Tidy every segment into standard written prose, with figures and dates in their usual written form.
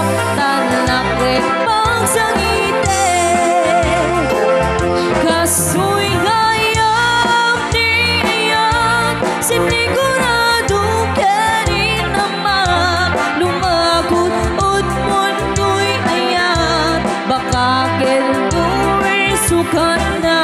masaktan laki pagsangite kasoy ngayam niyan sinigurado kani naman lumagot ut mundo'y ayan baka kendo'y sukat na.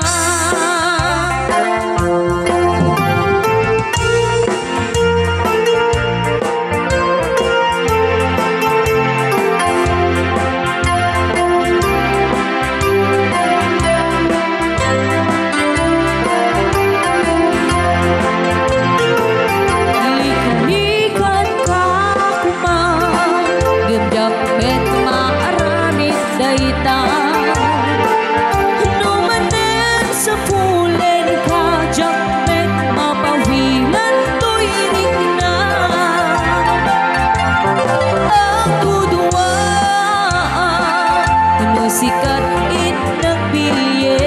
Sikat it nagbilye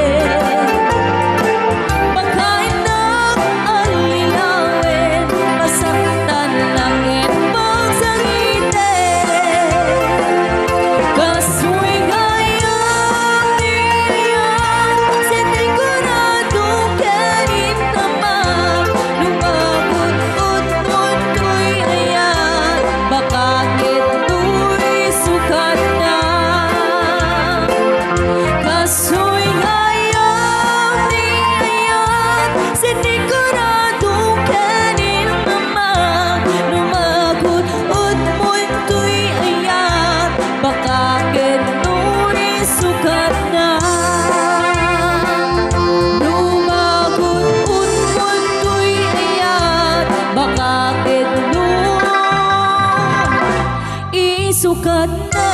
Makain nag-alilawin Masaktan langit pagsangite Kasoy ngayang niyan sinigurado kanin naman lumagot ut mundo'y ayan baka kendo'y sukat na. Kasoy ngayang niyan sinigurado kanin naman lumagot ut mundo'y ayan baka kendo'y sukat na. Lumagot ut mundo'y ayan baka kendo'y sukat na.